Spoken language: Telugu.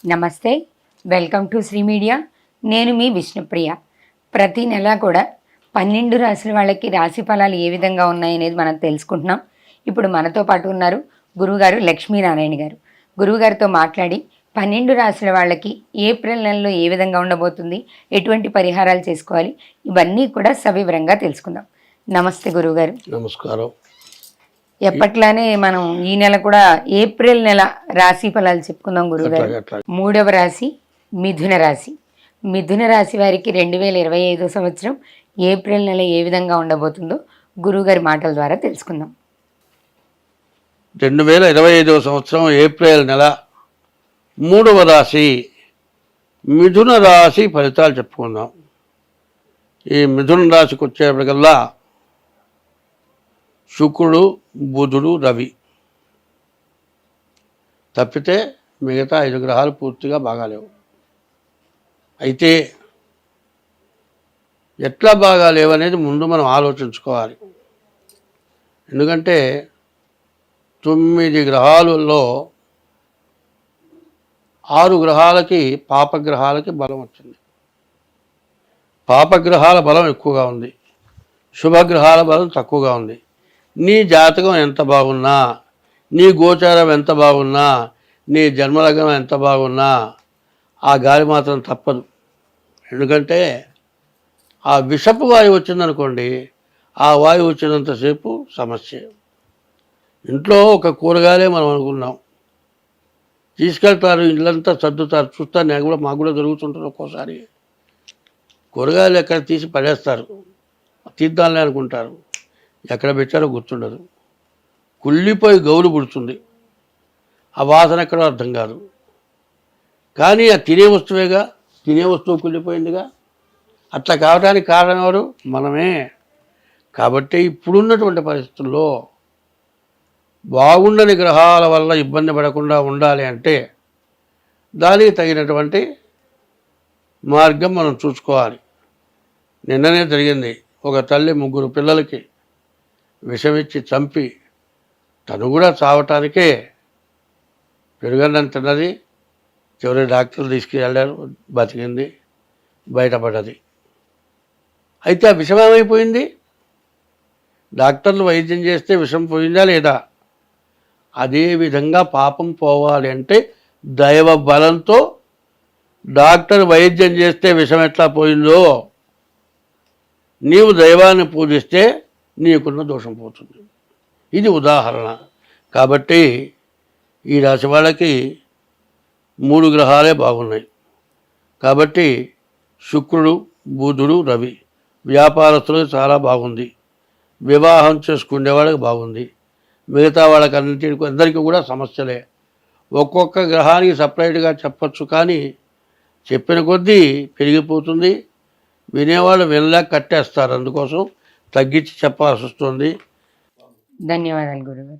నమస్తే, వెల్కమ్ టు శ్రీ మీడియా. నేను మీ విష్ణుప్రియ. ప్రతి నెల కూడా 12 రాశుల వాళ్ళకి రాశి ఫలాలు ఏ విధంగా ఉన్నాయనేది మనం తెలుసుకుంటున్నాం. ఇప్పుడు మనతో పాటు ఉన్నారు గురువుగారు లక్ష్మీనారాయణ గారు. గురువుగారితో మాట్లాడి 12 రాశుల వాళ్ళకి ఏప్రిల్ నెలలో ఏ విధంగా ఉండబోతుంది, ఎటువంటి పరిహారాలు చేసుకోవాలి, ఇవన్నీ కూడా సవివరంగా తెలుసుకుందాం. నమస్తే గురువుగారు. నమస్కారం. ఎప్పట్లానే మనం ఈ నెల కూడా ఏప్రిల్ నెల రాశి ఫలాలు చెప్పుకుందాం గురువుగారు. 3వ రాశి మిథున రాశి. మిథున రాశి వారికి 2025 సంవత్సరం ఏప్రిల్ నెల ఏ విధంగా ఉండబోతుందో గురువుగారి మాటల ద్వారా తెలుసుకుందాం. 2025 సంవత్సరం ఏప్రిల్ నెల 3వ రాశి మిథున రాశి ఫలితాలు చెప్పుకుందాం. ఈ మిథున రాశికి వచ్చేప్పటికల్లా శుక్రుడు, బుధుడు, రవి తప్పితే మిగతా 5 గ్రహాలు పూర్తిగా బాగాలేవు. అయితే ఎట్లా బాగాలేవు అనేది ముందు మనం ఆలోచించుకోవాలి. ఎందుకంటే 9 గ్రహాలలో 6 గ్రహాలకి పాపగ్రహాలకి బలం వచ్చింది. పాపగ్రహాల బలం ఎక్కువగా ఉంది, శుభగ్రహాల బలం తక్కువగా ఉంది. నీ జాతకం ఎంత బాగున్నా, నీ గోచారం ఎంత బాగున్నా, నీ జన్మలగ్నం ఎంత బాగున్నా ఆ గాలి మాత్రం తప్పదు. ఎందుకంటే ఆ విషపు వాయువు వచ్చిందనుకోండి, ఆ వాయువు వచ్చినంతసేపు సమస్య. ఇంట్లో ఒక కూరగాయలే మనం అనుకున్నాం, తీసుకెళ్తారు, ఇళ్ళంతా సర్దుతారు. చూస్తాను, నేను కూడా, మాకు కూడా జరుగుతుంటుంది. ఒక్కోసారి కూరగాయలు ఎక్కడ తీసి పడేస్తారు, తీద్దాంలే అనుకుంటారు, ఎక్కడ పెట్టారో గుర్తుండదు. కుళ్ళిపోయి గౌలు పుడుతుంది, ఆ వాసన ఎక్కడో అర్థం కాదు. కానీ ఆ తినే వస్తువేగా, తినే వస్తువు కుళ్ళిపోయిందిగా. అట్లా కావడానికి కారణం ఎవరు? మనమే. కాబట్టి ఇప్పుడున్నటువంటి పరిస్థితుల్లో బాగుండని గ్రహాల వల్ల ఇబ్బంది పడకుండా ఉండాలి అంటే దానికి తగినటువంటి మార్గం మనం చూసుకోవాలి. నిన్ననే జరిగింది, ఒక తల్లి 3 పిల్లలకి విషమిచ్చి చంపి తను కూడా చావటానికే పెరుగన్నం తిన్నది. చివరి డాక్టర్లు తీసుకెళ్ళారు, బతికింది, బయటపడ్డది. అయితే ఆ విషం ఏమైపోయింది? డాక్టర్లు వైద్యం చేస్తే విషం పోయిందా లేదా? అదేవిధంగా పాపం పోవాలి అంటే దైవ బలంతో డాక్టర్ వైద్యం చేస్తే విషం ఎట్లా పోయిందో, నీవు దైవాన్ని పూజిస్తే నీకున్న దోషం పోతుంది. ఇది ఉదాహరణ. కాబట్టి ఈ రాశి వాళ్ళకి 3 గ్రహాలే బాగున్నాయి. కాబట్టి శుక్రుడు, బుధుడు, రవి. వ్యాపారస్తులకు చాలా బాగుంది, వివాహం చేసుకునే వాళ్ళకి బాగుంది. మిగతా వాళ్ళకి అందరికీ కూడా సమస్యలే. ఒక్కొక్క గ్రహానికి సపరేట్గా చెప్పచ్చు, కానీ చెప్పిన కొద్దీ పెరిగిపోతుంది. వినేవాళ్ళు వినలేక కట్టేస్తారు. అందుకోసం తగ్గించి చెప్పాల్సి వస్తుంది. ధన్యవాదాలు గురుగారు.